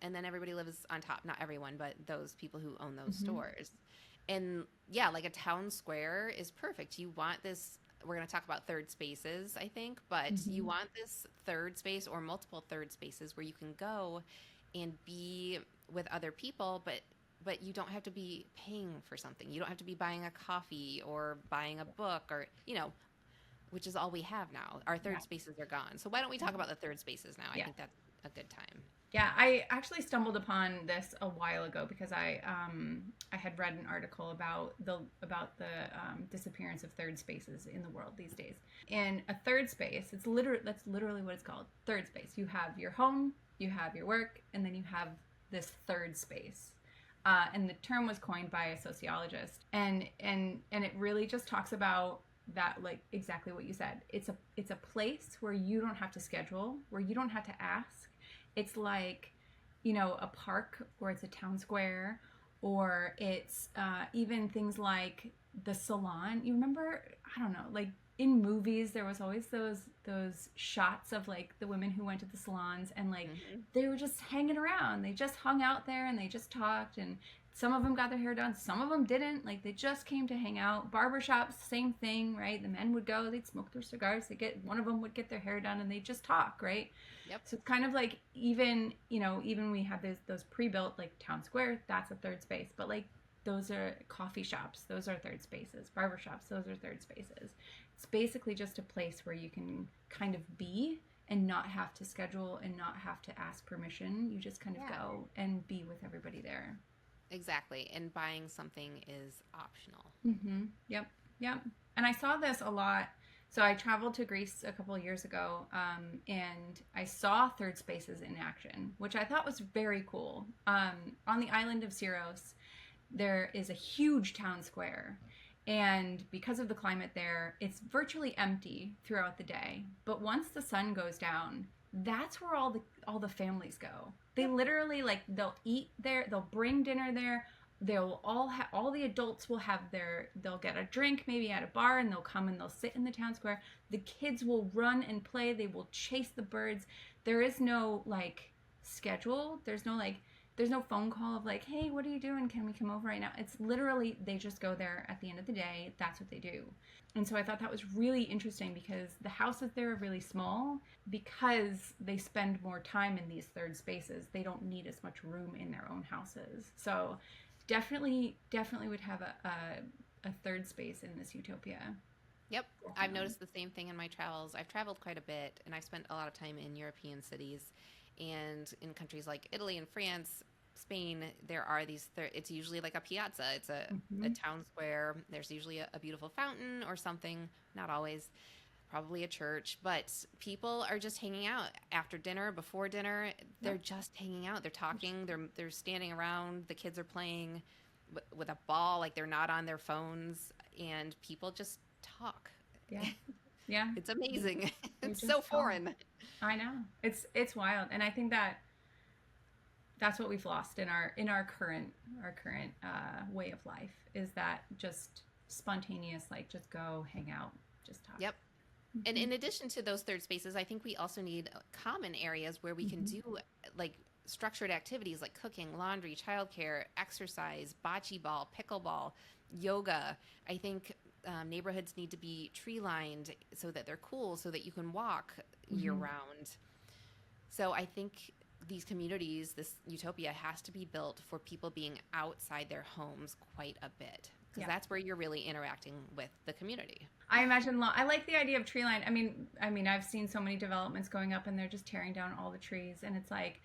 and then everybody lives on top. Not everyone, but those people who own those Mm-hmm. stores. And yeah, like a town square is perfect. You want this. We're going to talk about third spaces, I think, but you Mm-hmm. want this third space or multiple third spaces where you can go and be with other people, but you don't have to be paying for something. You don't have to be buying a coffee or buying a book or, which is all we have now. Our Yeah. third spaces are gone. So why don't we talk about the third spaces now? I Yeah. think that's a good time. Yeah, I actually stumbled upon this a while ago because I had read an article about the disappearance of third spaces in the world these days. And a third space, that's literally what it's called. Third space. You have your home, you have your work, and then you have this third space. And the term was coined by a sociologist, and it really just talks about that, like exactly what you said. It's a place where you don't have to schedule, where you don't have to ask. It's like, a park, or it's a town square, or it's even things like the salon. You remember, I don't know, like in movies, there was always those shots of like the women who went to the salons, and like Hmm. they were just hanging around. They just hung out there and they just talked, and some of them got their hair done, some of them didn't. Like they just came to hang out. Barbershops, same thing, right? The men would go, they'd smoke their cigars, one of them would get their hair done, and they'd just talk, right? Yep. So it's kind of like even we have those pre-built like town square, that's a third space. But like those are coffee shops, those are third spaces. Barber shops, those are third spaces. It's basically just a place where you can kind of be and not have to schedule and not have to ask permission. You just kind of Yeah. go and be with everybody there. Exactly. And buying something is optional. Mm-hmm. Yep. Yep. And I saw this a lot. So I traveled to Greece a couple of years ago, and I saw third spaces in action, which I thought was very cool. On the island of Syros, there is a huge town square, and because of the climate there, it's virtually empty throughout the day. But once the sun goes down, that's where all the families go. They Yep. literally like they'll eat there, they'll bring dinner there. They'll all the adults will have they'll get a drink maybe at a bar, and they'll come and they'll sit in the town square. The kids will run and play, they will chase the birds. There is no like schedule. There's no phone call of like, hey, what are you doing? Can we come over right now? It's literally they just go there at the end of the day. That's what they do. And so I thought that was really interesting because the houses there are really small because they spend more time in these third spaces. They don't need as much room in their own houses. So definitely would have a third space in this utopia. Yep. I've Definitely. noticed the same thing in my travels. I've traveled quite a bit, and I've spent a lot of time in European cities and in countries like Italy and France, Spain. There are it's usually like a piazza. It's a Mm-hmm. town square. There's usually a beautiful fountain or something. Not always, probably a church, but people are just hanging out after dinner, before dinner. They're Yep. just hanging out. They're talking. They're standing around. The kids are playing with a ball, like they're not on their phones, and people just talk. Yeah. Yeah. It's amazing. You It's so just talk. foreign. I know. It's wild, and I think that's what we've lost in our current way of life, is that just spontaneous, like just go hang out, just talk. Yep. And Mm-hmm. in addition to those third spaces, I think we also need common areas where we can Mm-hmm. do like structured activities like cooking, laundry, childcare, exercise, bocce ball, pickleball, yoga. I think neighborhoods need to be tree lined so that they're cool, so that you can walk year Mm-hmm. round. So I think these communities, this utopia has to be built for people being outside their homes quite a bit, because Yeah. that's where you're really interacting with the community. I imagine I like the idea of tree line. I've seen so many developments going up, and they're just tearing down all the trees, and it's like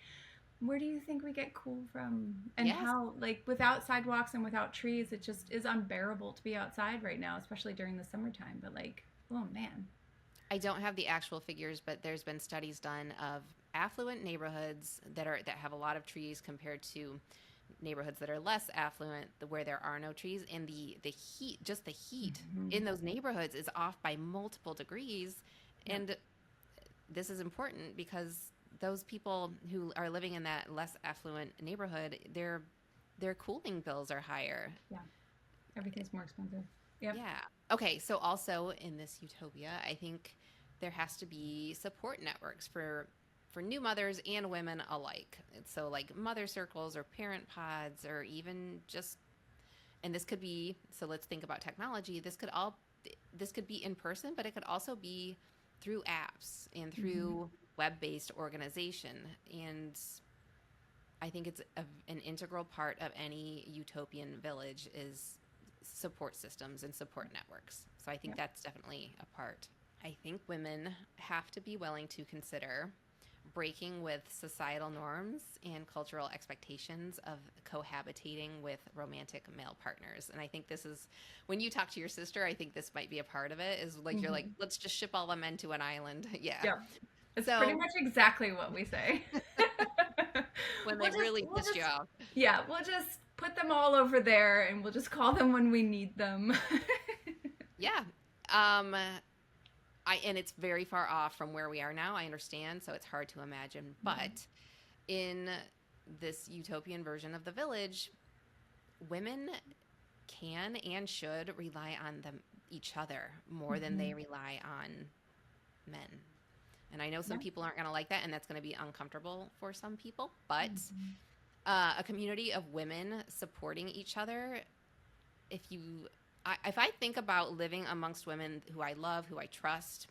where do you think we get cool from? And Yes. how, like, without sidewalks and without trees, it just is unbearable to be outside right now, especially during the summertime. But like, oh man. I don't have the actual figures, but there's been studies done of affluent neighborhoods that have a lot of trees compared to neighborhoods that are less affluent, where there are no trees, and the heat, just the heat Mm-hmm. in those neighborhoods is off by multiple degrees. Yep. And this is important because those people who are living in that less affluent neighborhood, their cooling bills are higher. Yeah. Everything's more expensive. Yep. Yeah. Okay, so also in this utopia, I think there has to be support networks for new mothers and women alike. So like mother circles or parent pods or even just, and this could be, so let's think about technology. This could be in person, but it could also be through apps and Mm-hmm. through web-based organization. And I think it's an integral part of any utopian village is support systems and support networks. So I think Yep. that's definitely a part. I think women have to be willing to consider breaking with societal norms and cultural expectations of cohabitating with romantic male partners. And I think this is, when you talk to your sister, I think this might be a part of it, is like, you're like, Mm-hmm. let's just ship all the men to an island. Yeah. Yep. It's pretty So much exactly what we say. when we'll they just, really we'll pissed just, you off. yeah, we'll just put them all over there, and we'll just call them when we need them. Yeah. And it's very far off from where we are now. I understand, so it's hard to imagine. Yeah. But in this utopian version of the village, women can and should rely on each other more than Mm-hmm. they rely on men. And I know some Yeah. people aren't going to like that, and that's going to be uncomfortable for some people. But Mm-hmm. a community of women supporting each other, if I think about living amongst women who I love, who I trust,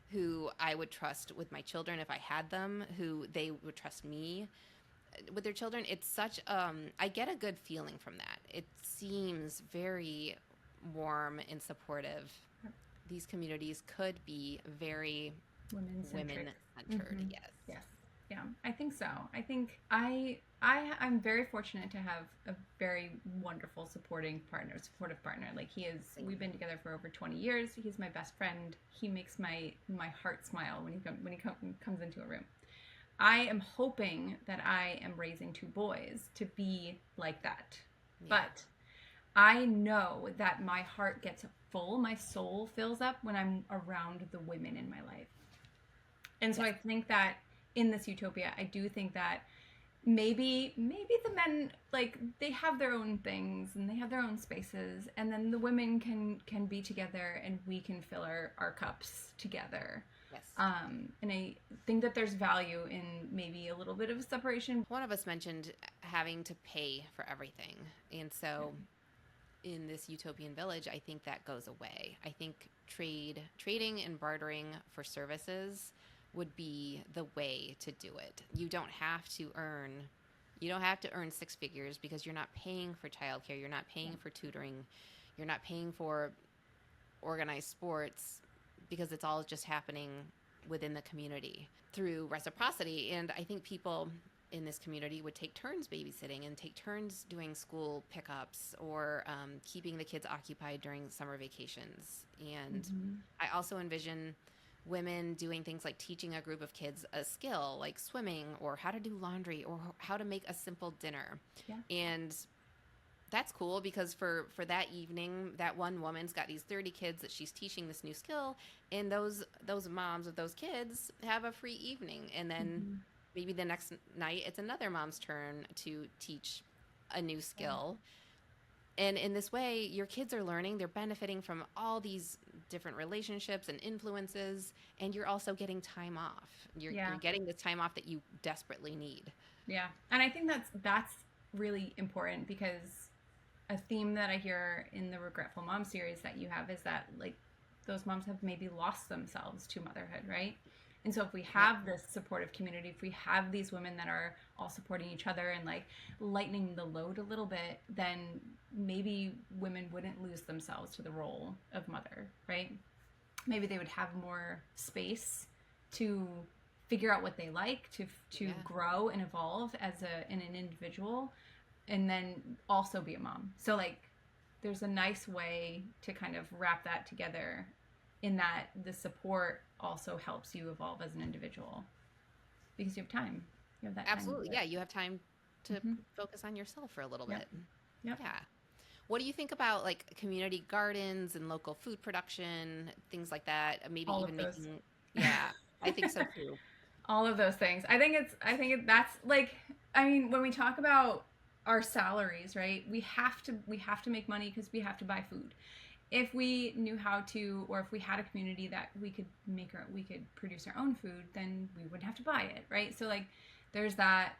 who I would trust with my children if I had them, who they would trust me with their children, it's such I get a good feeling from that. It seems very warm and supportive. These communities could be very Women women centric. centered. Mm-hmm. Yes. Yes. Yeah, I think so. I think I'm very fortunate to have a very wonderful supportive partner. Like we've been together for over 20 years. He's my best friend. He makes my heart smile when he comes into a room. I am hoping that I am raising two boys to be like that. Yeah. But I know that my heart gets full, my soul fills up when I'm around the women in my life. And so Yes. I think that in this utopia, I do think that maybe the men, like, they have their own things and they have their own spaces, and then the women can be together and we can fill our cups together. Yes. And I think that there's value in maybe a little bit of separation. One of us mentioned having to pay for everything. And so in this utopian village, I think that goes away. I think trading and bartering for services would be the way to do it. You don't have to earn six figures because you're not paying for childcare, you're not paying for tutoring, you're not paying for organized sports, because it's all just happening within the community through reciprocity. And I think people in this community would take turns babysitting and take turns doing school pickups or keeping the kids occupied during summer vacations. And I also envision women doing things like teaching a group of kids a skill like swimming or how to do laundry or how to make a simple dinner. Yeah. And that's cool because for that evening, that one woman's got these 30 kids that she's teaching this new skill, and those moms of those kids have a free evening. And then maybe the next night it's another mom's turn to teach a new skill. And in this way, your kids are learning, they're benefiting from all these different relationships and influences, and you're also getting time off. You're getting this time off that you desperately need. Yeah. And I think that's really important, because a theme that I hear in the Regretful Mom series that you have is that, like, those moms have maybe lost themselves to motherhood, right? And so if we have this supportive community, if we have these women that are all supporting each other and like lightening the load a little bit, then maybe women wouldn't lose themselves to the role of mother, right? Maybe they would have more space to figure out what they like, to Yeah. grow and evolve as an individual, and then also be a mom. So like there's a nice way to kind of wrap that together, in that the support also helps you evolve as an individual because you have time. You have that time to Absolutely. do it. Yeah, you have time to Mm-hmm. focus on yourself for a little Yep. bit. Yep. Yeah. What do you think about like community gardens and local food production, things like that? Maybe All of even those. making, yeah, I think so too. All of those things. That's like, I mean, when we talk about our salaries, right? We have to make money because we have to buy food. If we knew how to, or if we had a community that we could produce our own food, then we wouldn't have to buy it, right? So like there's that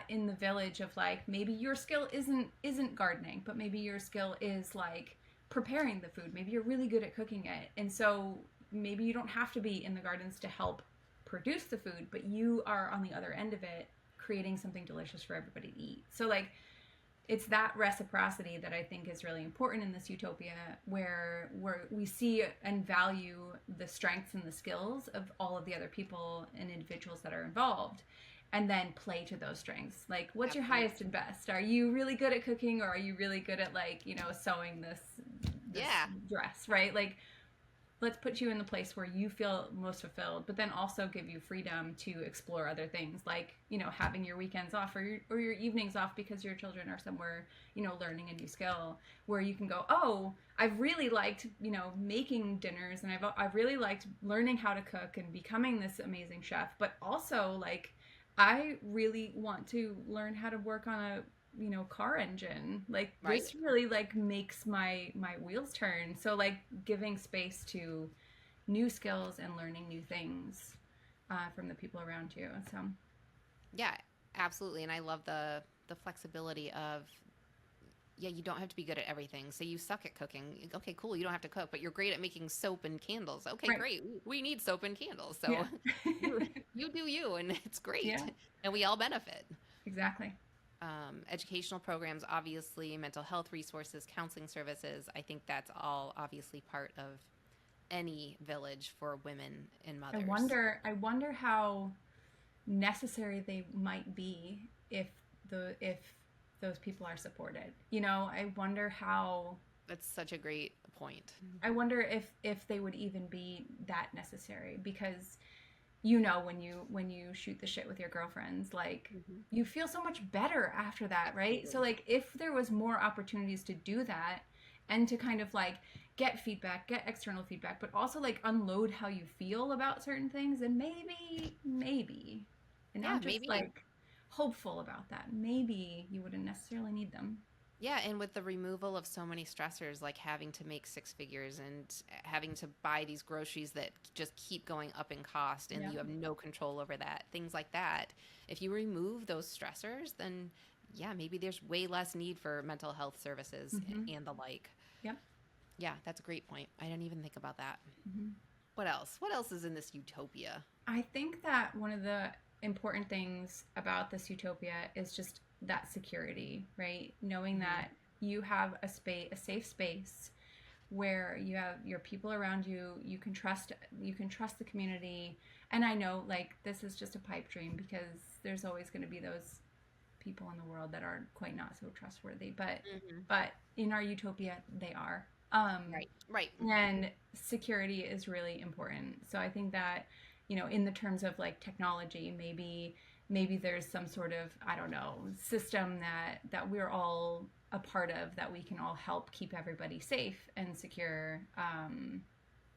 in the village of like, maybe your skill isn't gardening, but maybe your skill is like preparing the food. Maybe you're really good at cooking it, and so maybe you don't have to be in the gardens to help produce the food, but you are on the other end of it, creating something delicious for everybody to eat. So like it's that reciprocity that I think is really important in this utopia, where we see and value the strengths and the skills of all of the other people and individuals that are involved, and then play to those strengths. Like, what's your Absolutely. highest and best? Are you really good at cooking, or are you really good at, like, sewing this Yeah. dress, right? Like, let's put you in the place where you feel most fulfilled, but then also give you freedom to explore other things, like having your weekends off, or your evenings off because your children are somewhere learning a new skill, where you can go, oh, I've really liked making dinners, and I've really liked learning how to cook and becoming this amazing chef, but also like I really want to learn how to work on a car engine. Like Right. this really like makes my wheels turn. So like giving space to new skills and learning new things from the people around you. So Yeah, absolutely. And I love the flexibility of, yeah, you don't have to be good at everything. So you suck at cooking. Okay, cool. You don't have to cook, but you're great at making soap and candles. Okay, right. great. We need soap and candles. Yeah. So you you do you, and it's great. Yeah, And we all benefit. exactly. Educational programs, obviously, mental health resources, counseling services. I think that's all obviously part of any village for women and I mothers. wonder I wonder how necessary they might be if those people are supported. I wonder how That's such a great point. I wonder if they would even be that necessary, because when you shoot the shit with your girlfriends, like Hmm. you feel so much better after that, right? So Absolutely. like if there was more opportunities to do that, and to kind of like get feedback, get external feedback, but also like unload how you feel about certain things, and maybe, and Yeah, I'm just maybe. like hopeful about that, maybe you wouldn't necessarily need them. Yeah, and with the removal of so many stressors, like having to make six figures and having to buy these groceries that just keep going up in cost and Yeah. you have no control over that, things like that. If you remove those stressors, then yeah, maybe there's way less need for mental health services Mm-hmm. and the like. Yep. Yeah, that's a great point. I didn't even think about that. Mm-hmm. What else? What else is in this utopia? I think that one of the important things about this utopia is just that security, right? Knowing Hmm. that you have a safe space where you have your people around you, you can trust the community. And I know like this is just a pipe dream, because there's always going to be those people in the world that are quite not so trustworthy, Hmm. but in our utopia they are. Right, right. And security is really important. So I think that, in the terms of like technology, maybe there's some sort of, I don't know, system that we're all a part of, that we can all help keep everybody safe and secure,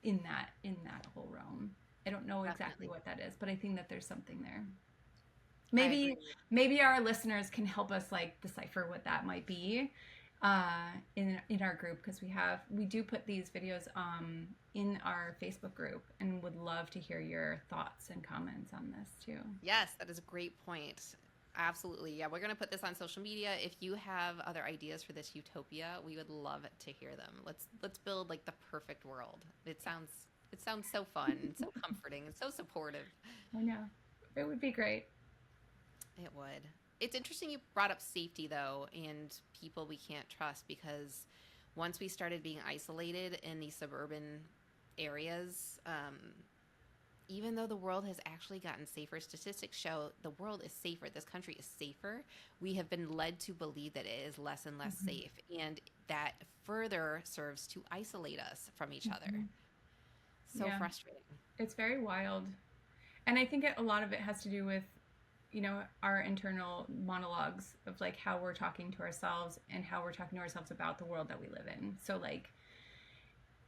in that whole realm. I don't know exactly Definitely. what that is, but I think that there's something there. I Maybe agree. maybe our listeners can help us like decipher what that might be, in our group, because we do put these videos in our Facebook group, and would love to hear your thoughts and comments on this too. Yes, that is a great point. Absolutely. Yeah, we're going to put this on social media. If you have other ideas for this utopia, we would love to hear them. Let's build like the perfect world. It sounds so fun, and so comforting, and so supportive. I know, it would be great. It would. It's interesting you brought up safety though and people we can't trust, because once we started being isolated in these suburban areas, even though the world has actually gotten safer, statistics show the world is safer, this country is safer, we have been led to believe that it is less and less Mhm. safe. And that further serves to isolate us from each other. Mhm. So Yeah, frustrating. it's very wild. And I think a lot of it has to do with, our internal monologues of like how we're talking to ourselves and how we're talking to ourselves about the world that we live in. So, like,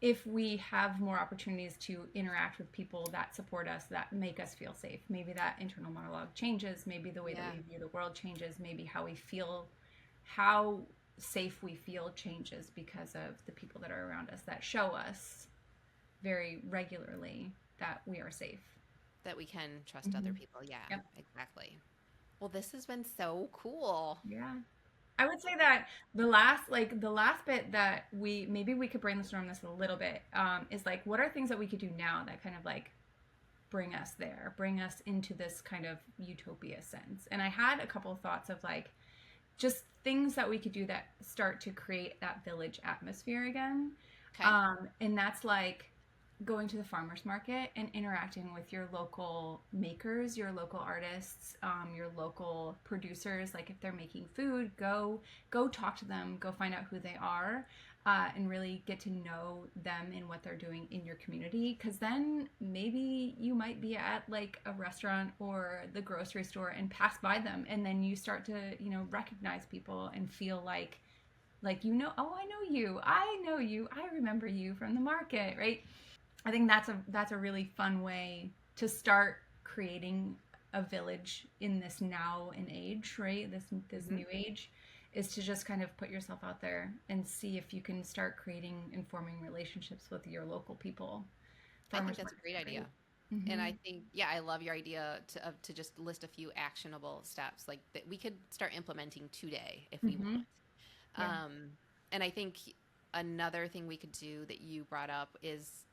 if we have more opportunities to interact with people that support us, that make us feel safe, maybe that internal monologue changes. Maybe the way that Yeah. we view the world changes. Maybe how we feel, how safe we feel changes because of the people that are around us that show us very regularly that we are safe. That we can trust other Mm-hmm. people. Yeah, Yep. exactly. Well, this has been so cool. Yeah. I would say that the last bit that we could brainstorm this a little bit, is like, what are things that we could do now that kind of like bring us there, bring us into this kind of utopia sense. And I had a couple of thoughts of like just things that we could do that start to create that village atmosphere again. Okay. And that's like going to the farmers market and interacting with your local makers, your local artists, your local producers. Like if they're making food, go talk to them, go find out who they are, and really get to know them and what they're doing in your community. Because then maybe you might be at like a restaurant or the grocery store and pass by them, and then you start to recognize people and feel like oh, I know you, I remember you from the market, right? I think that's a really fun way to start creating a village in this now and age, right? This Hmm. new age is to just kind of put yourself out there and see if you can start creating and forming relationships with your local people. I think Farmers that's a markets great are idea. great. And Mm-hmm. I think, yeah, I love your idea to just list a few actionable steps like that we could start implementing today if we Mm-hmm. want. Yeah. Um, and I think another thing we could do that you brought up is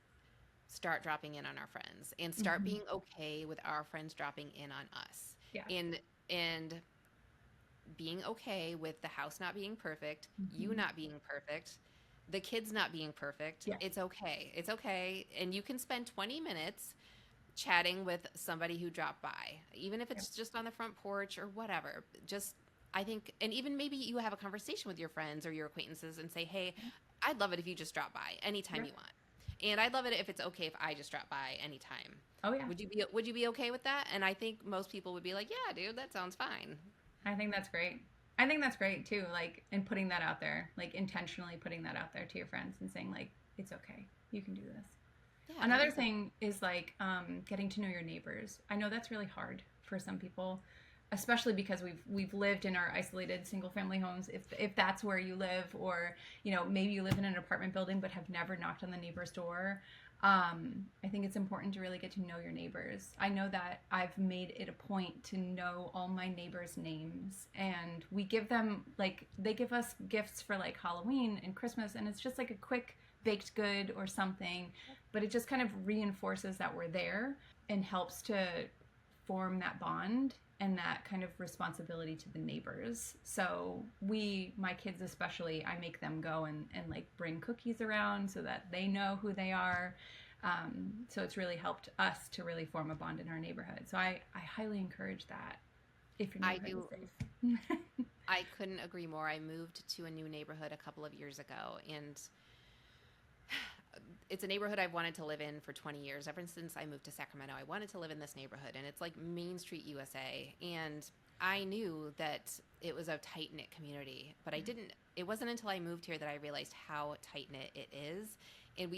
start dropping in on our friends and start Mm-hmm. being okay with our friends dropping in on us. Yeah. And being okay with the house not being perfect, you Mm-hmm. not being perfect, the kids not being perfect. Yes. It's okay. It's okay. And you can spend 20 minutes chatting with somebody who dropped by, even if Yep. it's just on the front porch or whatever. Just, I think, and even maybe you have a conversation with your friends or your acquaintances and say, hey, I'd love it if you just drop by anytime Yep. you want. And I'd love it if it's okay if I just drop by anytime. Oh yeah. Would you be okay with that? And I think most people would be like, yeah, dude, that sounds fine. I think that's great. I think that's great too. Like, and putting that out there, like intentionally putting that out there to your friends and saying like, it's okay, you can do this. Yeah, that Another is a thing is like, getting to know your neighbors. I know that's really hard for some people, especially because we've lived in our isolated single family homes. If that's where you live, or maybe you live in an apartment building but have never knocked on the neighbor's door. I think it's important to really get to know your neighbors. I know that I've made it a point to know all my neighbors' names, and we give them like they give us gifts for like Halloween and Christmas, and it's just like a quick baked good or something, but it just kind of reinforces that we're there and helps to form that bond and that kind of responsibility to the neighbors. So my kids especially, I make them go and like bring cookies around so that they know who they are. So it's really helped us to really form a bond in our neighborhood. So I highly encourage that if your I neighborhood is do. safe. I couldn't agree more. I moved to a new neighborhood a couple of years ago, and it's a neighborhood I've wanted to live in for 20 years. Ever since I moved to Sacramento, I wanted to live in this neighborhood, and it's like Main Street, USA. And I knew that it was a tight knit community, but I didn't. It wasn't until I moved here that I realized how tight knit it is. And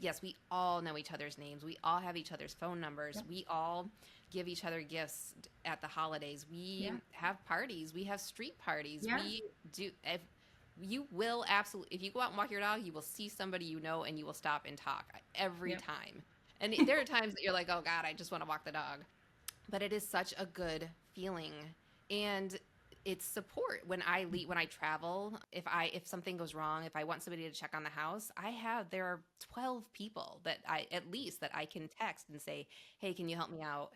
yes, we all know each other's names. We all have each other's phone numbers. Yep. We all give each other gifts at the holidays. We Yeah. have parties. We have street parties. Yeah. We do. You will absolutely, if you go out and walk your dog, you will see somebody you know and you will stop and talk every Yep. time. And there are times that you're like, oh God, I just want to walk the dog. But it is such a good feeling. And it's support when I leave, when I travel. If something goes wrong, if I want somebody to check on the house, there are 12 people that at least that I can text and say, hey, can you help me out?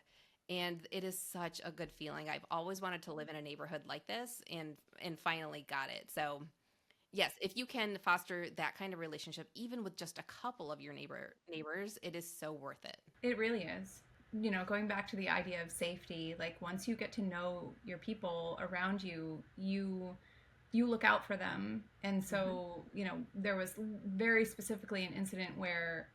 And it is such a good feeling. I've always wanted to live in a neighborhood like this, and finally got it. So Yes, if you can foster that kind of relationship, even with just a couple of your neighbors, it is so worth it. It really is. Going back to the idea of safety, like once you get to know your people around you, you look out for them. And so, there was very specifically an incident where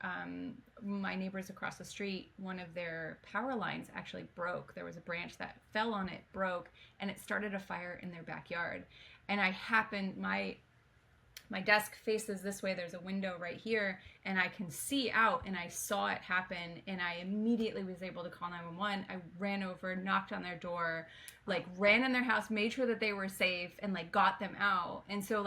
my neighbors across the street, one of their power lines actually broke. There was a branch that fell on it, broke, and it started a fire in their backyard. And my desk faces this way. There's a window right here, and I can see out, and I saw it happen, and I immediately was able to call 911. I ran over, knocked on their door, like ran in their house, made sure that they were safe, and like got them out. And so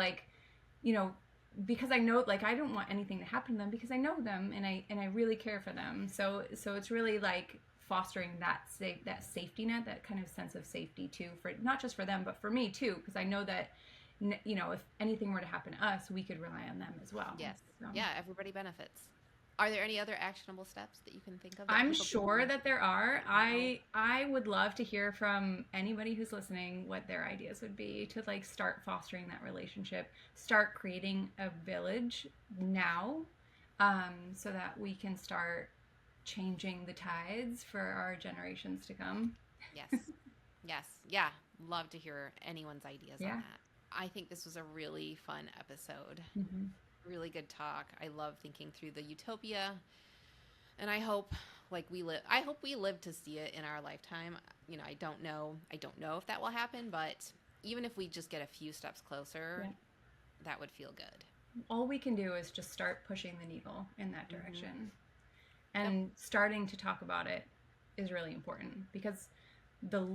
because I know, like, I don't want anything to happen to them because I know them, and I really care for them. So it's really like fostering that safety net, that kind of sense of safety too, for not just for them, but for me too, because I know that if anything were to happen to us, we could rely on them as well. Yes. So. Yeah, everybody benefits. Are there any other actionable steps that you can think of? I'm sure that there are. I would love to hear from anybody who's listening what their ideas would be to like start fostering that relationship, start creating a village now, so that we can start changing the tides for our generations to come. Yes. Yes. Yeah. Love to hear anyone's ideas on that. I think this was a really fun episode. Mm-hmm. Really good talk. I love thinking through the utopia, and I hope we live to see it in our lifetime. I don't know if that will happen, but even if we just get a few steps closer, that would feel good. All we can do is just start pushing the needle in that direction. Mm-hmm. And starting to talk about it is really important, because the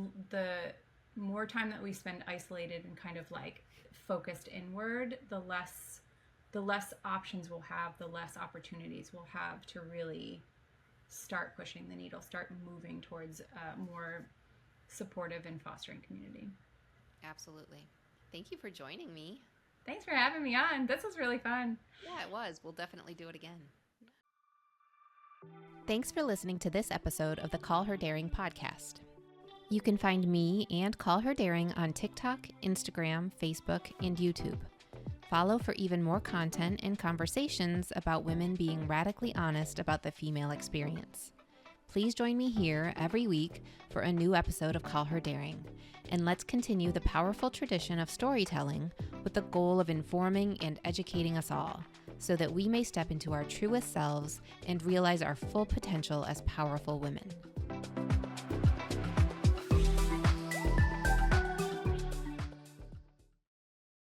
more time that we spend isolated and kind of like focused inward, the less options we'll have, the less opportunities we'll have to really start pushing the needle, start moving towards a more supportive and fostering community. Absolutely. Thank you for joining me. Thanks for having me on. This was really fun. Yeah, it was. We'll definitely do it again. Thanks for listening to this episode of the Call Her Daring podcast. You can find me and Call Her Daring on TikTok, Instagram, Facebook, and YouTube. Follow for even more content and conversations about women being radically honest about the female experience. Please join me here every week for a new episode of Call Her Daring, and let's continue the powerful tradition of storytelling with the goal of informing and educating us all, so that we may step into our truest selves and realize our full potential as powerful women.